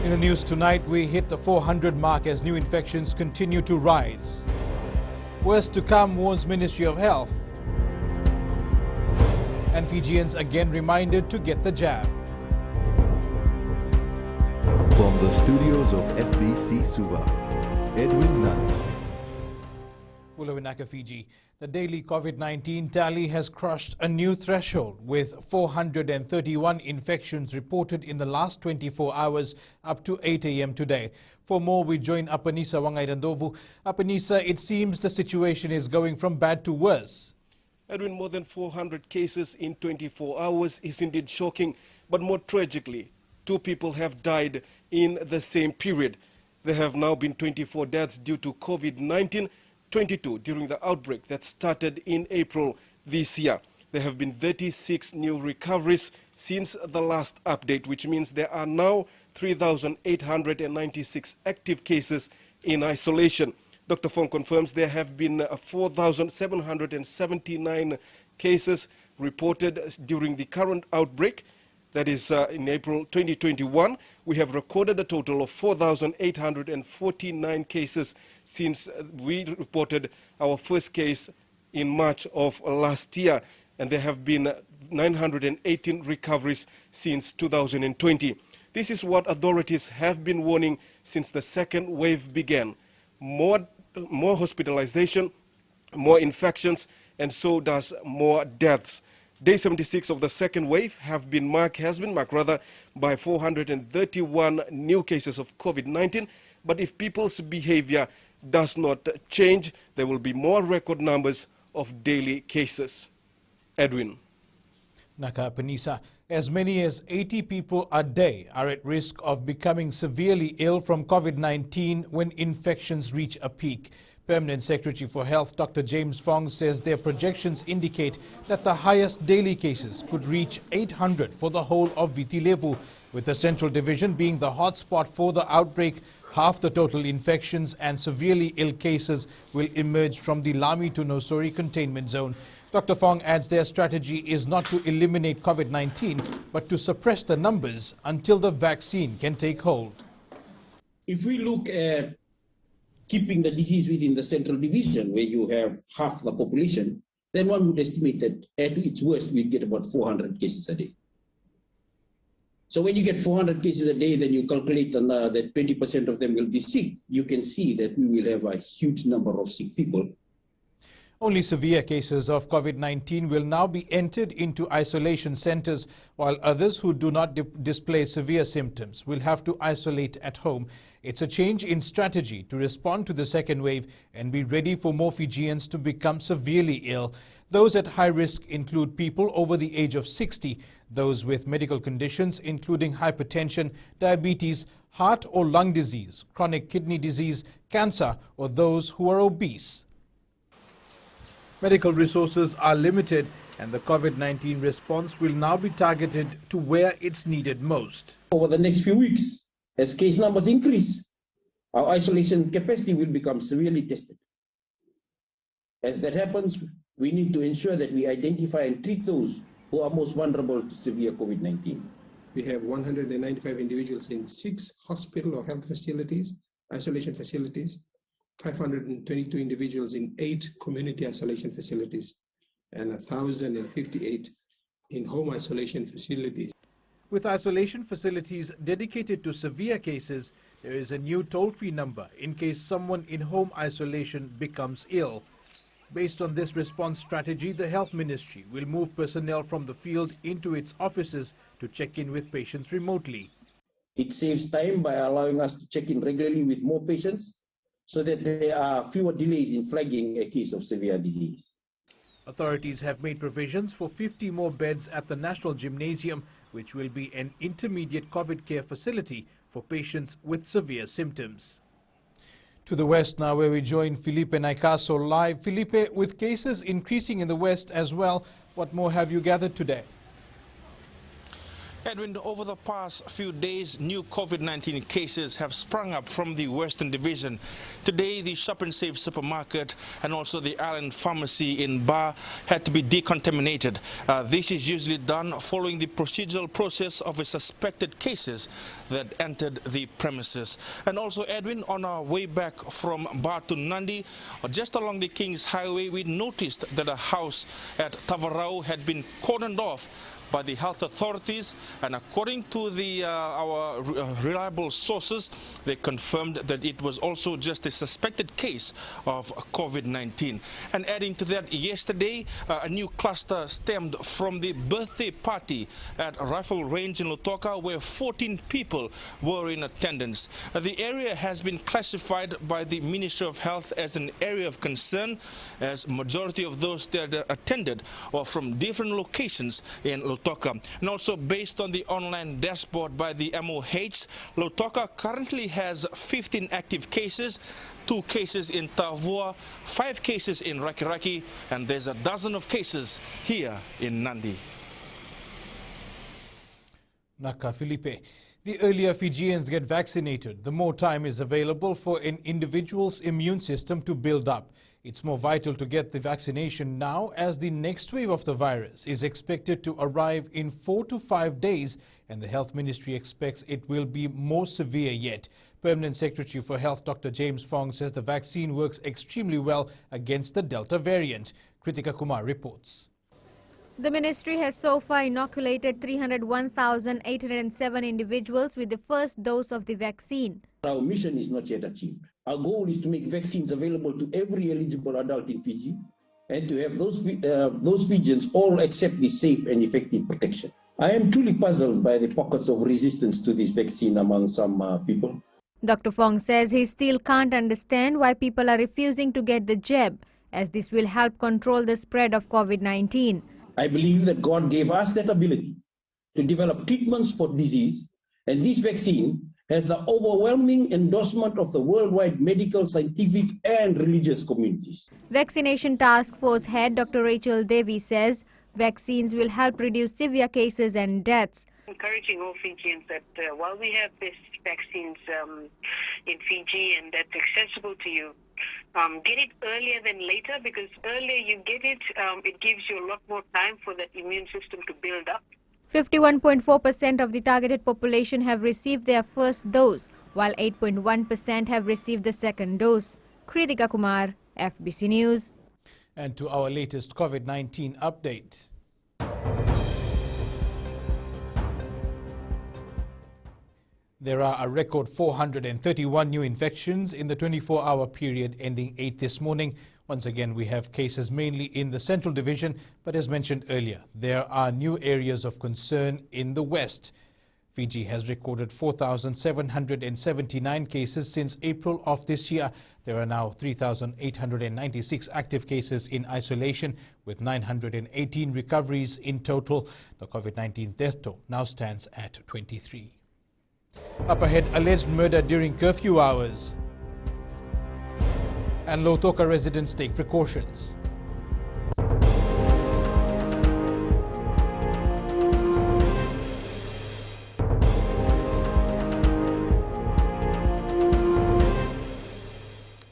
In the news tonight, we hit the 400 mark as new infections continue to rise. Worst to come, warns Ministry of Health. And Fijians again reminded to get the jab. From the studios of FBC Suva, Edwin Nunn. Ulawinaka, Fiji. The daily COVID-19 tally has crushed a new threshold with 431 infections reported in the last 24 hours up to 8 a.m. today. For more, we join Apanisa Wangairandovu. Apanisa, it seems the situation is going from bad to worse. Edwin, more than 400 cases in 24 hours is indeed shocking, but more tragically, 2 people have died in the same period. There have now been 24 deaths due to COVID-19, 22 during the outbreak that started in April this year. There have been 36 new recoveries since the last update, which means there are now 3,896 active cases in isolation. Dr. Fong confirms there have been 4,779 cases reported during the current outbreak. That is in April 2021. We have recorded a total of 4,849 cases since we reported our first case in March of last year. And there have been 918 recoveries since 2020. This is what authorities have been warning since the second wave began. More hospitalization, more infections, and so does more deaths. Day 76 of the second wave has been marked by 431 new cases of COVID-19. But if people's behavior does not change, there will be more record numbers of daily cases. Edwin. Naka Panisa, as many as 80 people a day are at risk of becoming severely ill from COVID-19 when infections reach a peak. Permanent Secretary for Health Dr. James Fong says their projections indicate that the highest daily cases could reach 800 for the whole of Viti Levu, with the Central Division being the hotspot for the outbreak. Half the total infections and severely ill cases will emerge from the Lami to Nosori containment zone. Dr. Fong adds their strategy is not to eliminate COVID-19, but to suppress the numbers until the vaccine can take hold. If we look at keeping the disease within the Central Division, where you have half the population, then one would estimate that at its worst, we get about 400 cases a day. So when you get 400 cases a day, then you calculate that 20% of them will be sick. You can see that we will have a huge number of sick people. Only severe cases of COVID-19 will now be entered into isolation centers, while others who do not display severe symptoms will have to isolate at home. It's a change in strategy to respond to the second wave and be ready for more Fijians to become severely ill. Those at high risk include people over the age of 60, those with medical conditions including hypertension, diabetes, heart or lung disease, chronic kidney disease, cancer, or those who are obese. Medical resources are limited and the COVID-19 response will now be targeted to where it's needed most. Over the next few weeks, as case numbers increase, our isolation capacity will become severely tested. As that happens, we need to ensure that we identify and treat those who are most vulnerable to severe COVID-19. We have 195 individuals in 6 hospital or health facilities, isolation facilities, 522 individuals in 8 community isolation facilities, and 1,058 in home isolation facilities. With isolation facilities dedicated to severe cases, there is a new toll-free number in case someone in home isolation becomes ill. Based on this response strategy, the Health Ministry will move personnel from the field into its offices to check in with patients remotely. It saves time by allowing us to check in regularly with more patients so that there are fewer delays in flagging a case of severe disease. Authorities have made provisions for 50 more beds at the National Gymnasium, which will be an intermediate COVID care facility for patients with severe symptoms. To the west now, where we join Felipe Naikaso live. Felipe, with cases increasing in the west as well, what more have you gathered today? Edwin, over the past few days, new COVID-19 cases have sprung up from the Western Division. Today, the Shop and Save supermarket and also the Island Pharmacy in Ba had to be decontaminated. This is usually done following the procedural process of a suspected cases that entered the premises. And also, Edwin, on our way back from Ba to Nandi, just along the King's Highway, we noticed that a house at Tavarau had been cordoned off by the health authorities, and according to our reliable sources, they confirmed that it was also just a suspected case of COVID-19. And adding to that, yesterday a new cluster stemmed from the birthday party at Rifle Range in Lautoka, where 14 people were in attendance. The area has been classified by the Ministry of Health as an area of concern, as majority of those that attended were from different locations in Lautoka. And also, based on the online dashboard by the MOH, Lautoka currently has 15 active cases, 2 cases in Tavua, 5 cases in Rakiraki, and there's a dozen of cases here in Nandi. Naka Felipe. The earlier Fijians get vaccinated, the more time is available for an individual's immune system to build up. It's more vital to get the vaccination now, as the next wave of the virus is expected to arrive in 4 to 5 days, and the Health Ministry expects it will be more severe yet. Permanent Secretary for Health Dr. James Fong says the vaccine works extremely well against the Delta variant. Kritika Kumar reports. The ministry has so far inoculated 301,807 individuals with the first dose of the vaccine. Our mission is not yet achieved. Our goal is to make vaccines available to every eligible adult in Fiji and to have those Fijians all accept this safe and effective protection. I am truly puzzled by the pockets of resistance to this vaccine among some people. Dr. Fong says he still can't understand why people are refusing to get the jab, as this will help control the spread of COVID-19. I believe that God gave us that ability to develop treatments for disease, and this vaccine has the overwhelming endorsement of the worldwide medical, scientific and religious communities. Vaccination Task Force head Dr. Rachel Devi says vaccines will help reduce severe cases and deaths. Encouraging all Fijians that while we have these vaccines in Fiji and that's accessible to you, get it earlier than later, because earlier you get it, it gives you a lot more time for that immune system to build up. 51.4% of the targeted population have received their first dose, while 8.1% have received the second dose. Kritika Kumar, FBC News. And to our latest COVID-19 update. There are a record 431 new infections in the 24-hour period ending 8 this morning. Once again, we have cases mainly in the Central Division, but as mentioned earlier, there are new areas of concern in the West. Fiji has recorded 4,779 cases since April of this year. There are now 3,896 active cases in isolation, with 918 recoveries in total. The COVID-19 death toll now stands at 23. Up ahead, alleged murder during curfew hours. And Lautoka residents take precautions.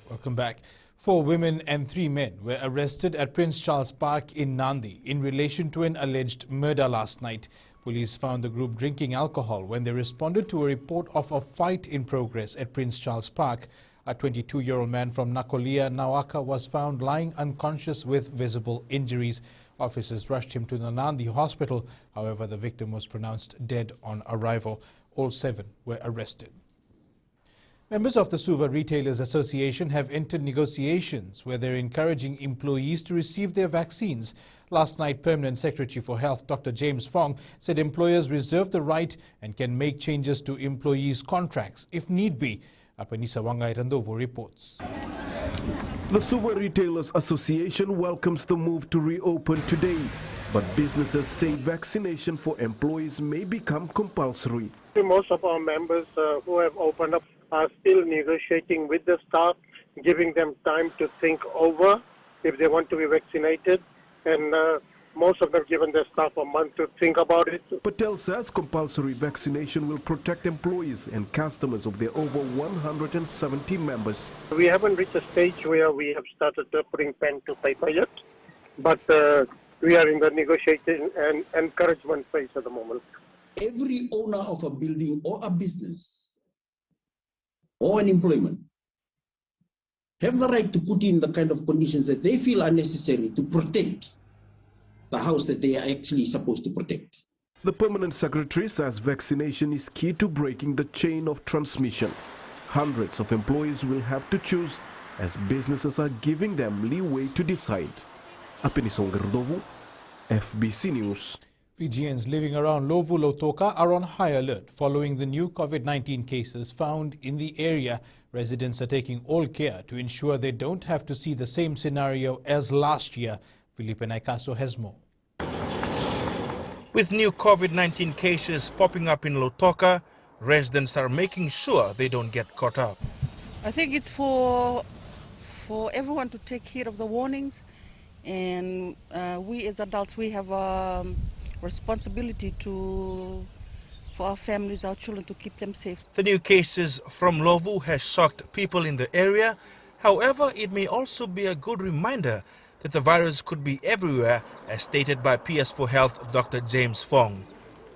Welcome back. 4 women and 3 men were arrested at Prince Charles Park in Nandi in relation to an alleged murder last night. Police found the group drinking alcohol when they responded to a report of a fight in progress at Prince Charles Park. A 22-year-old man from Nakolia, Nawaka, was found lying unconscious with visible injuries. Officers rushed him to the Nandi hospital. However, the victim was pronounced dead on arrival. All 7 were arrested. Members of the Suva Retailers Association have entered negotiations where they're encouraging employees to receive their vaccines. Last night, Permanent Secretary for Health Dr. James Fong said employers reserve the right and can make changes to employees' contracts if need be. Apanisa Wangai Randovo reports. The Suva Retailers Association welcomes the move to reopen today, but businesses say vaccination for employees may become compulsory. Most of our members who have opened up are still negotiating with the staff, giving them time to think over if they want to be vaccinated. And most of them given their staff a month to think about it. Patel says compulsory vaccination will protect employees and customers of their over 170 members. We haven't reached a stage where we have started putting pen to paper yet, but we are in the negotiating and encouragement phase at the moment. Every owner of a building or a business or an employment have the right to put in the kind of conditions that they feel are necessary to protect the house that they are actually supposed to protect. The permanent secretary says vaccination is key to breaking the chain of transmission. Hundreds of employees will have to choose as businesses are giving them leeway to decide. Apenisong Gardovo, FBC News. Fijians living around Lovu-Lautoka are on high alert following the new COVID-19 cases found in the area. Residents are taking all care to ensure they don't have to see the same scenario as last year. Felipe Naikaso has more. With new COVID-19 cases popping up in Lautoka, residents are making sure they don't get caught up. I think it's for everyone to take heed of the warnings, and we as adults, we have a responsibility for our families, our children, to keep them safe. The new cases from Lovu has shocked people in the area. However, it may also be a good reminder that the virus could be everywhere, as stated by PS4 Health Dr. James Fong.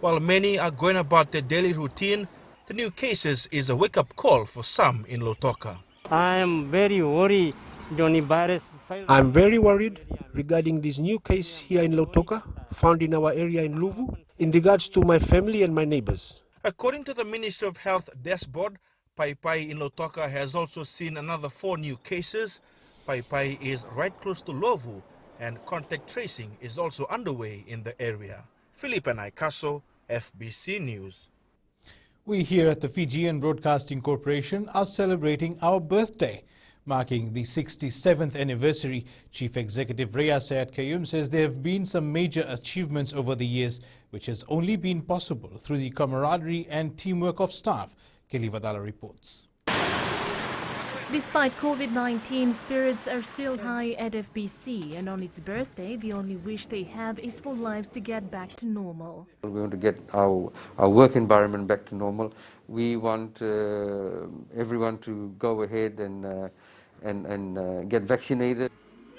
While many are going about their daily routine, the new cases is a wake-up call for some in Lautoka. I am very worried, Johnny virus. I'm very worried regarding this new case here in Lautoka, found in our area in Luvu, in regards to my family and my neighbors. According to the Ministry of Health dashboard, Pai Pai in Lautoka has also seen another 4 new cases. Pai Pai is right close to Lovu, and contact tracing is also underway in the area. Felipe Naikaso, FBC News. We here at the Fijian Broadcasting Corporation are celebrating our birthday. Marking the 67th anniversary, Chief Executive Rea Sayat Kayum says there have been some major achievements over the years, which has only been possible through the camaraderie and teamwork of staff. Kelly Vadala reports. Despite COVID-19, spirits are still high at FBC, and on its birthday, the only wish they have is for lives to get back to normal. We want to get our work environment back to normal. We want everyone to go ahead and get vaccinated.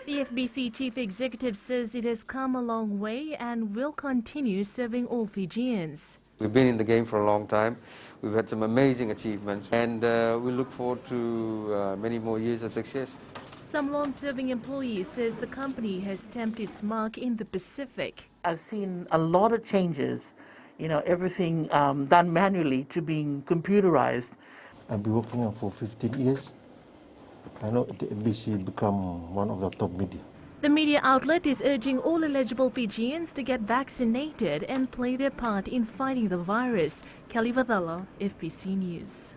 The FBC Chief Executive says it has come a long way and will continue serving all Fijians. We've been in the game for a long time. We've had some amazing achievements, and we look forward to many more years of success. Some long-serving employees says the company has stamped its mark in the Pacific. I've seen a lot of changes, everything done manually to being computerized. I've been working for 15 years. I know the FBC become one of the top media. The media outlet is urging all eligible Fijians to get vaccinated and play their part in fighting the virus. Kelly Vadala, FBC News.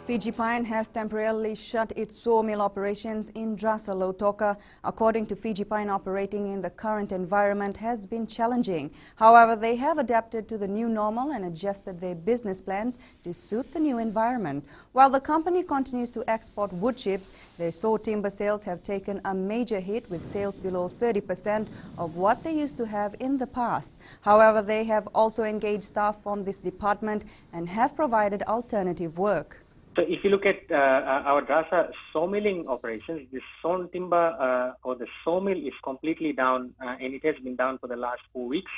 Fiji Pine has temporarily shut its sawmill operations in Drasa Lautoka. According to Fiji Pine, operating in the current environment has been challenging. However, they have adapted to the new normal and adjusted their business plans to suit the new environment. While the company continues to export wood chips, their saw timber sales have taken a major hit, with sales below 30% of what they used to have in the past. However, they have also engaged staff from this department and have provided alternative work. So if you look at our Drasa sawmilling operations, the sawn timber or the sawmill is completely down, and it has been down for the last 4 weeks.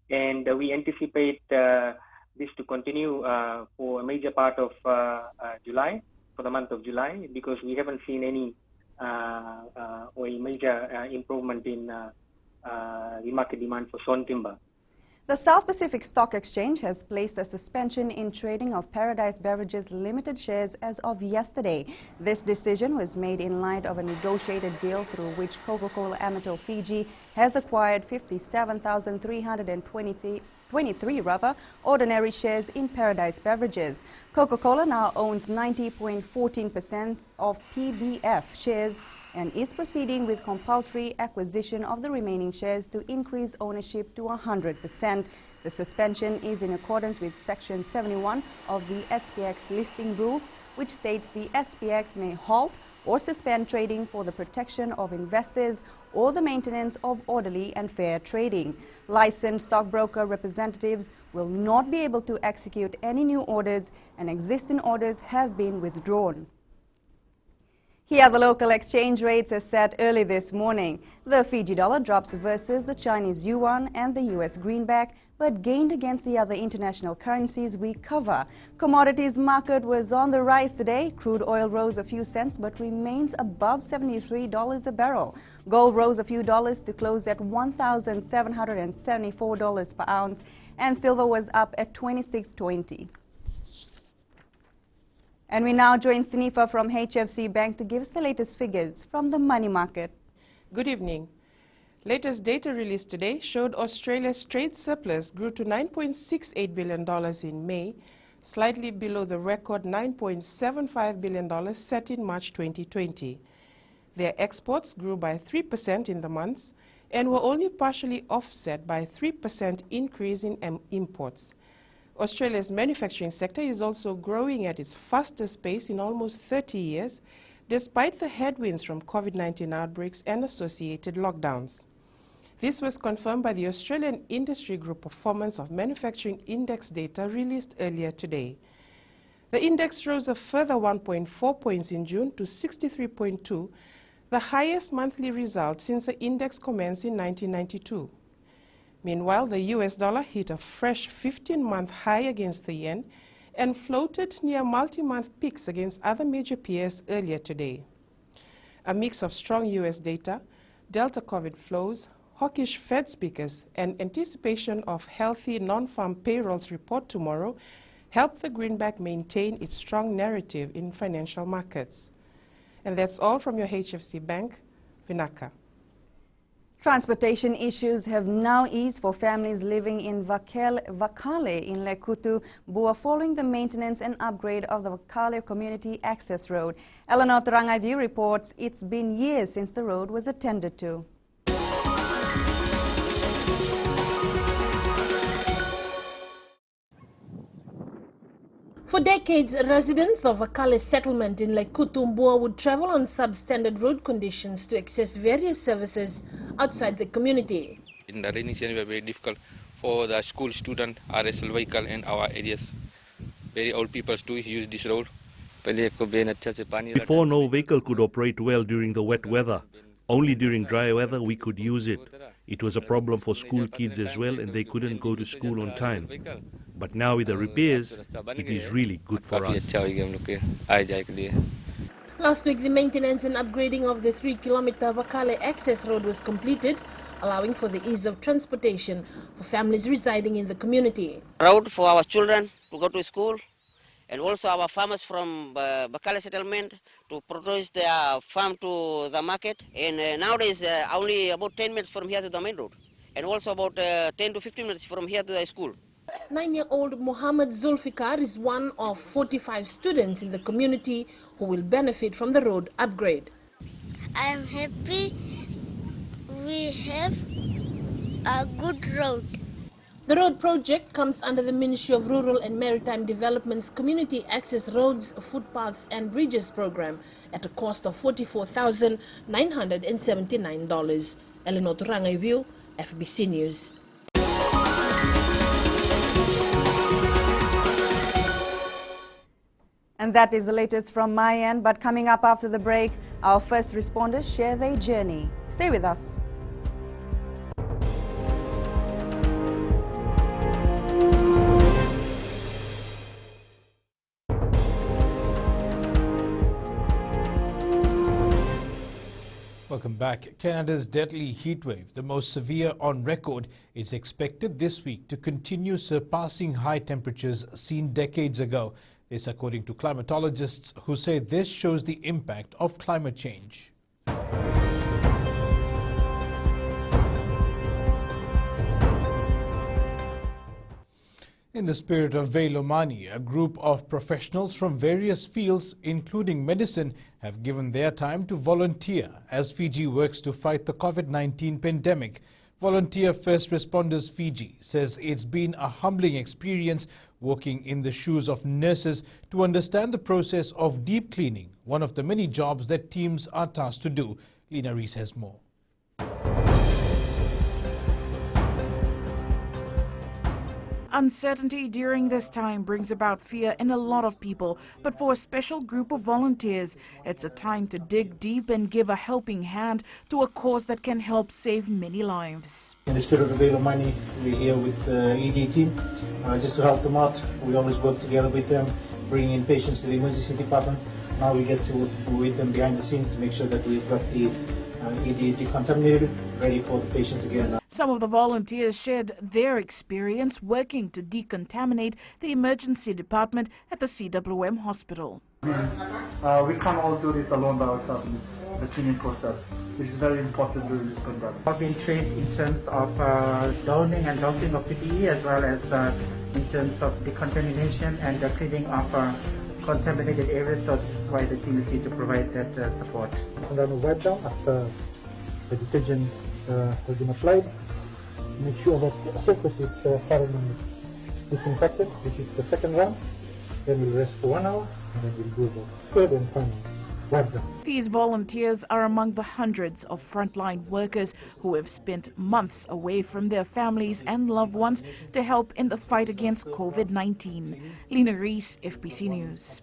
And we anticipate this to continue for a major part of July, for the month of July, because we haven't seen any or a major improvement in the market demand for sawn timber. The South Pacific Stock Exchange has placed a suspension in trading of Paradise Beverages Limited shares as of yesterday. This decision was made in light of a negotiated deal through which Coca-Cola Amatil Fiji has acquired 57,323 ordinary shares in Paradise Beverages. Coca-Cola now owns 90.14% of PBF shares and is proceeding with compulsory acquisition of the remaining shares to increase ownership to 100%. The suspension is in accordance with Section 71 of the SPX listing rules, which states the SPX may halt or suspend trading for the protection of investors or the maintenance of orderly and fair trading. Licensed stockbroker representatives will not be able to execute any new orders, and existing orders have been withdrawn. Here are the local exchange rates as set early this morning. The Fiji dollar drops versus the Chinese yuan and the US greenback, but gained against the other international currencies we cover. Commodities market was on the rise today. Crude oil rose a few cents but remains above $73 a barrel. Gold rose a few dollars to close at $1,774 per ounce, and silver was up at $26.20. And we now join Sinifa from HFC Bank to give us the latest figures from the money market. Good evening. Latest data released today showed Australia's trade surplus grew to $9.68 billion in May, slightly below the record $9.75 billion set in March 2020. Their exports grew by 3% in the months and were only partially offset by a 3% increase in imports. Australia's manufacturing sector is also growing at its fastest pace in almost 30 years, despite the headwinds from COVID-19 outbreaks and associated lockdowns. This was confirmed by the Australian Industry Group Performance of Manufacturing Index data released earlier today. The index rose a further 1.4 points in June to 63.2, the highest monthly result since the index commenced in 1992. Meanwhile, the US dollar hit a fresh 15-month high against the yen and floated near multi-month peaks against other major peers earlier today. A mix of strong US data, Delta COVID flows, hawkish Fed speakers, and anticipation of healthy non-farm payrolls report tomorrow helped the greenback maintain its strong narrative in financial markets. And that's all from your HFC Bank, Vinaka. Transportation issues have now eased for families living in Vakale in Lekutu, Bua, following the maintenance and upgrade of the Vakale Community Access Road. Eleanor Terangaivu reports it's been years since the road was attended to. For decades, residents of Vakale settlement in Lekutu would travel on substandard road conditions to access various services outside the community. In the rainy season, it was very difficult for the school student, RSL vehicle in our areas. Very old people too use this road. Before, no vehicle could operate well during the wet weather. Only during dry weather we could use it. It was a problem for school kids as well, and they couldn't go to school on time. But now with the repairs, it is really good for us. Last week, the maintenance and upgrading of the 3-kilometer Vakale access road was completed, allowing for the ease of transportation for families residing in the community. Road for our children to go to school, and also our farmers from Vakale settlement to produce their farm to the market. And nowadays, only about 10 minutes from here to the main road, and also about 10 to 15 minutes from here to the school. 9-year-old Muhammad Zulfikar is one of 45 students in the community who will benefit from the road upgrade. I am happy we have a good road. The road project comes under the Ministry of Rural and Maritime Development's Community Access Roads, Footpaths and Bridges program at a cost of $44,979. Eleanor Terangaivu, FBC News. And that is the latest from my end, but coming up after the break, our first responders share their journey. Stay with us. Welcome back. Canada's deadly heatwave, the most severe on record, is expected this week to continue surpassing high temperatures seen decades ago. This according to climatologists who say this shows the impact of climate change. In the spirit of Veilomani, a group of professionals from various fields, including medicine, have given their time to volunteer as Fiji works to fight the COVID-19 pandemic. Volunteer First Responders Fiji says it's been a humbling experience working in the shoes of nurses to understand the process of deep cleaning, one of the many jobs that teams are tasked to do. Lina Rees has more. Uncertainty during this time brings about fear in a lot of people, but for a special group of volunteers, it's a time to dig deep and give a helping hand to a cause that can help save many lives. In the spirit of Veilomani, we're here with the ED team, just to help them out. We always work together with them, bringing in patients to the emergency department. Now we get to work with them behind the scenes to make sure that we've got the ED decontaminated, ready for the patients again. Some of the volunteers shared their experience working to decontaminate the emergency department at the CWM hospital. We can't all do this alone by ourselves, the cleaning process, which is very important during this pandemic. I've been trained in terms of donning and docking of PPE, as well as in terms of decontamination and the cleaning of contaminated areas, so this is why the team is here to provide that support. I'm going to wipe down after the detergent has been applied. Make sure that the surface is thoroughly disinfected. This is the second round. Then we'll rest for 1 hour, and then we'll do the third and final wipe down. These volunteers are among the hundreds of frontline workers who have spent months away from their families and loved ones to help in the fight against COVID-19. Lina Rees, FBC News.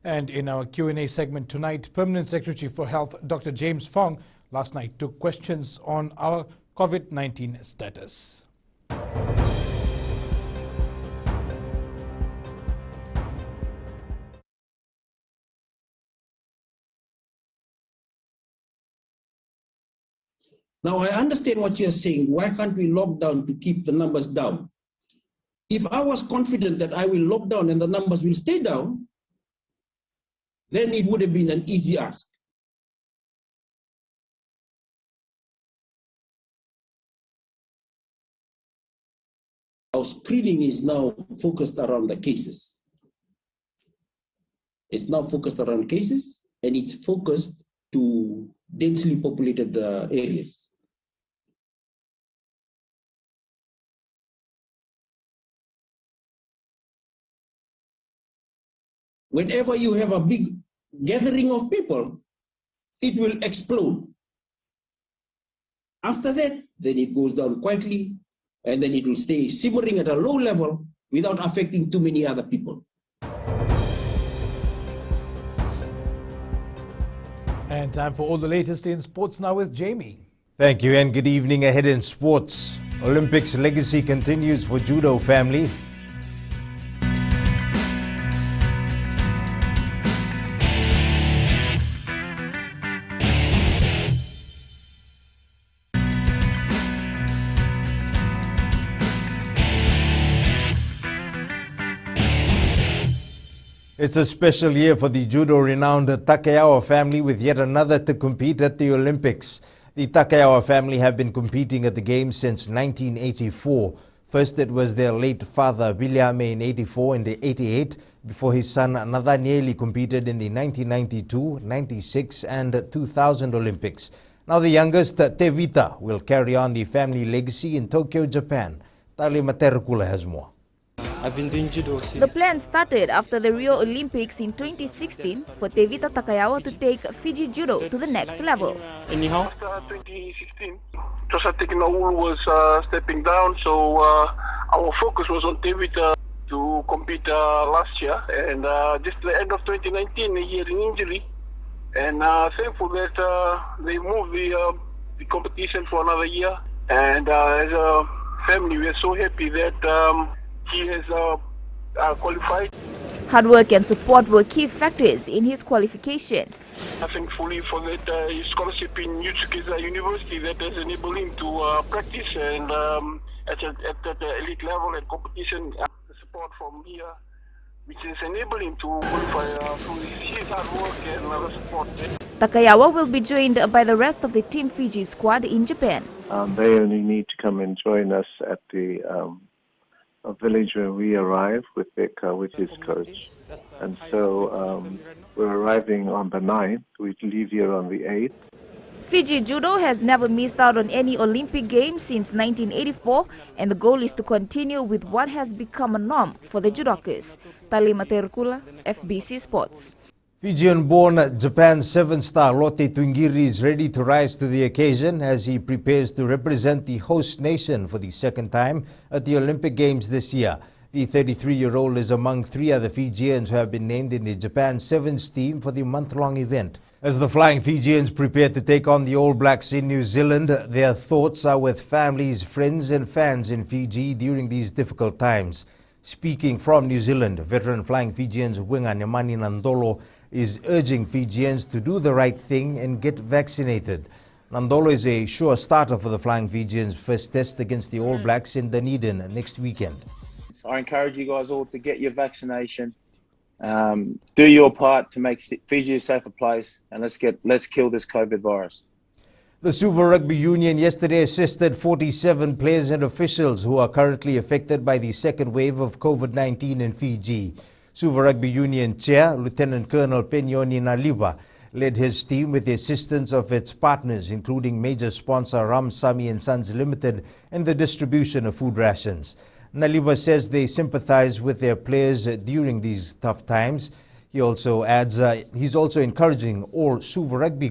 And in our Q&A segment tonight, Permanent Secretary for Health, Dr. James Fong, last night took questions on our COVID-19 status. Now, I understand what you're saying. Why can't we lock down to keep the numbers down? If I was confident that I will lock down and the numbers will stay down, then it would have been an easy ask. Our screening is now focused around the cases. It's now focused around cases, and it's focused to densely populated areas. Whenever you have a big gathering of people, it will explode. After that, then it goes down quietly, and then it will stay simmering at a low level without affecting too many other people. And time for all the latest in sports now with Jamie. Thank you and good evening. Ahead in sports, Olympics legacy continues for judo family. It's a special year for the judo-renowned Takayawa family, with yet another to compete at the Olympics. The Takayawa family have been competing at the Games since 1984. First it was their late father, Biliame, in 84 and 88, before his son Nathanieli competed in the 1992, 96 and 2000 Olympics. Now the youngest, Tevita, will carry on the family legacy in Tokyo, Japan. Tali Materukula has more. I've been doing judo since. The plan started after the Rio Olympics in 2016 for Tevita Takayawa to take Fiji judo to the next level. Anyhow? After 2016, Tosa Tekinaulu was stepping down, so our focus was on Tevita to compete last year, and just the end of 2019, he had an injury, and thankful that they moved the competition for another year, and as a family, we are so happy that he has qualified. Hard work and support were key factors in his qualification. Thankfully for that scholarship in Utsukiza University that has enabled him to practice and at the elite level and competition. The support from here, which has enabled him to qualify through his hard work and other support. Takayawa will be joined by the rest of the Team Fiji squad in Japan. They only need to come and join us at the village where we arrive with Becca, with his coach. And so we're arriving on the 9th. We leave here on the 8th. Fiji Judo has never missed out on any Olympic Games since 1984, and the goal is to continue with what has become a norm for the judokas. Talima Terkula, FBC Sports. Fijian-born Japan 7-star Lotte Tuingiri is ready to rise to the occasion as he prepares to represent the host nation for the second time at the Olympic Games this year. The 33-year-old is among 3 other Fijians who have been named in the Japan Sevens team for the month-long event. As the Flying Fijians prepare to take on the All Blacks in New Zealand, their thoughts are with families, friends and fans in Fiji during these difficult times. Speaking from New Zealand, veteran Flying Fijians winger Nemani Nandolo is urging Fijians to do the right thing and get vaccinated. Nandolo is a sure starter for the Flying Fijians' first test against the All Blacks in Dunedin next weekend. I encourage you guys all to get your vaccination. Do your part to make Fiji a safer place, and let's kill this COVID virus. The Suva Rugby Union yesterday assisted 47 players and officials who are currently affected by the second wave of COVID-19 in Fiji. Suva Rugby Union Chair, Lieutenant Colonel Penyoni Naliba, led his team with the assistance of its partners, including major sponsor Ram Sami & Sons Limited, in the distribution of food rations. Naliba says they sympathize with their players during these tough times. He also adds he's also encouraging all Suva rugby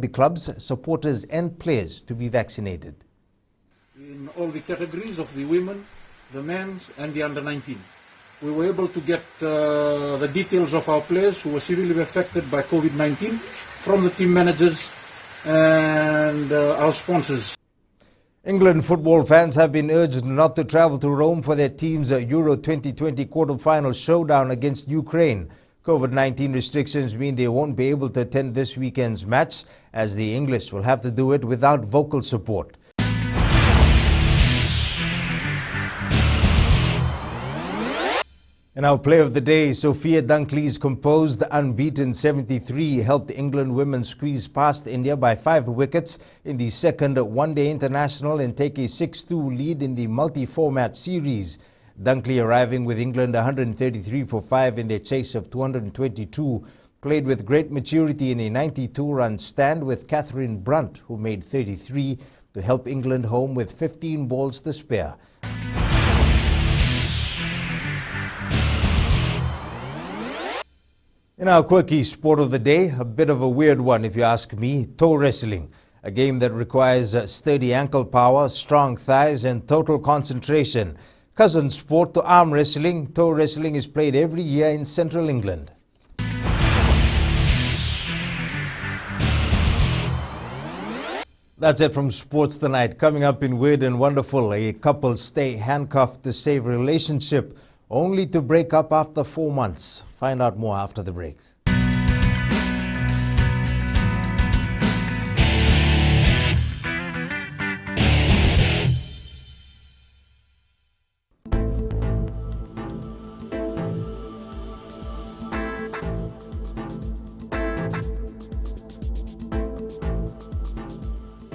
clubs, supporters and players to be vaccinated. In all the categories of the women, the men and the under-19. We were able to get the details of our players who were severely affected by COVID-19 from the team managers and our sponsors. England football fans have been urged not to travel to Rome for their team's Euro 2020 quarter-final showdown against Ukraine. COVID-19 restrictions mean they won't be able to attend this weekend's match, as the English will have to do it without vocal support. In our play of the day, Sophia Dunkley's composed unbeaten 73 helped England women squeeze past India by 5 wickets in the second one-day international and take a 6-2 lead in the multi-format series. Dunkley, arriving with England 133 for 5 in their chase of 222, played with great maturity in a 92-run stand with Catherine Brunt, who made 33 to help England home with 15 balls to spare. In our quirky sport of the day, a bit of a weird one if you ask me, toe wrestling. A game that requires sturdy ankle power, strong thighs and total concentration. Cousin sport to arm wrestling, toe wrestling is played every year in central England. That's it from Sports Tonight. Coming up in Weird and Wonderful, a couple stay handcuffed to save relationship, only to break up after 4 months. Find out more after the break.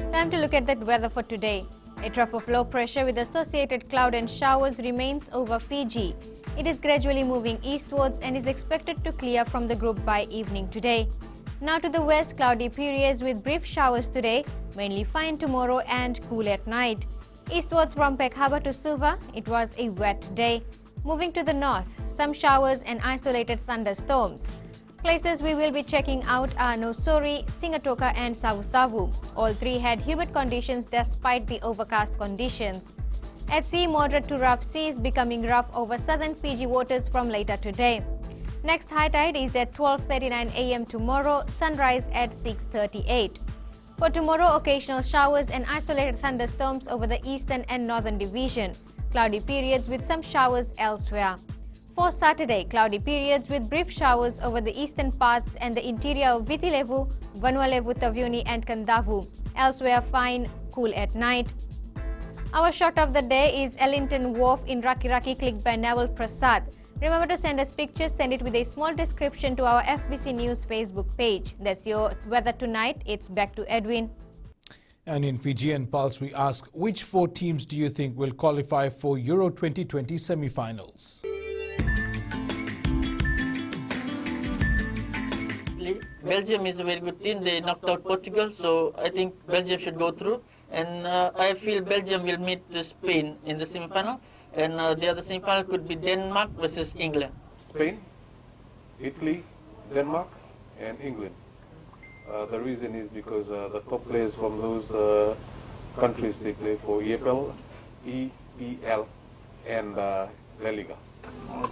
Time to look at the weather for today. A trough of low pressure with associated cloud and showers remains over Fiji. It is gradually moving eastwards and is expected to clear from the group by evening today. Now to the west, cloudy periods with brief showers today, mainly fine tomorrow and cool at night. Eastwards from Peck Harbour to Suva, it was a wet day. Moving to the north, some showers and isolated thunderstorms. Places we will be checking out are Nosori, Singatoka and Savu-Savu. All 3 had humid conditions despite the overcast conditions. At sea, moderate to rough seas becoming rough over southern Fiji waters from later today. Next high tide is at 12:39 a.m. tomorrow, sunrise at 6:38. For tomorrow, occasional showers and isolated thunderstorms over the eastern and northern division. Cloudy periods with some showers elsewhere. For Saturday, cloudy periods with brief showers over the eastern parts and the interior of Vitilevu, Vanuatu, Taveuni and Kandavu. Elsewhere, fine, cool at night. Our shot of the day is Ellington Wharf in Rakiraki, clicked by Nawal Prasad. Remember to send us pictures, send it with a small description to our FBC News Facebook page. That's your weather tonight. It's back to Edwin. And in Fijian Pulse, we ask, which 4 teams do you think will qualify for Euro 2020 semi-finals? Belgium is a very good team. They knocked out Portugal, so I think Belgium should go through. And I feel Belgium will meet Spain in the semi-final. And the other semi-final could be Denmark versus England. Spain, Italy, Denmark, and England. The reason is because the top players from those countries, they play for EPL, EPL, and La Liga.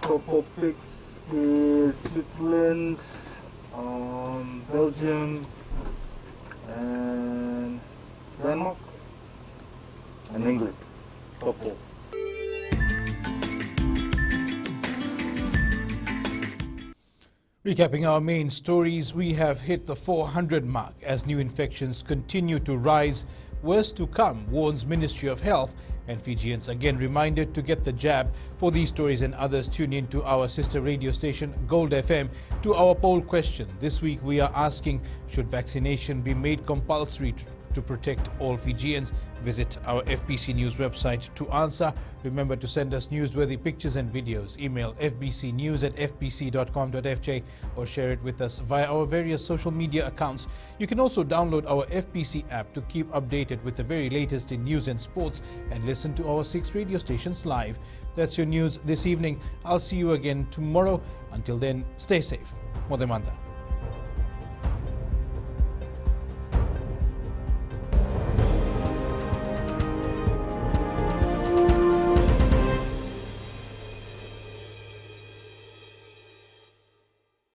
Top 4 picks is Switzerland, Belgium, and Denmark, and England. Top 4. Recapping our main stories, we have hit the 400 mark as new infections continue to rise. Worse to come, warns Ministry of Health, and Fijians again reminded to get the jab. For these stories and others, tune in to our sister radio station, Gold FM. To our poll question, this week we are asking, should vaccination be made compulsory to protect all Fijians? Visit our FBC News website to answer. Remember to send us newsworthy pictures and videos. Email fbcnews@fbc.com.fj or share it with us via our various social media accounts. You can also download our FBC app to keep updated with the very latest in news and sports and listen to our 6 radio stations live. That's your news this evening. I'll see you again tomorrow. Until then, stay safe. Modemanda.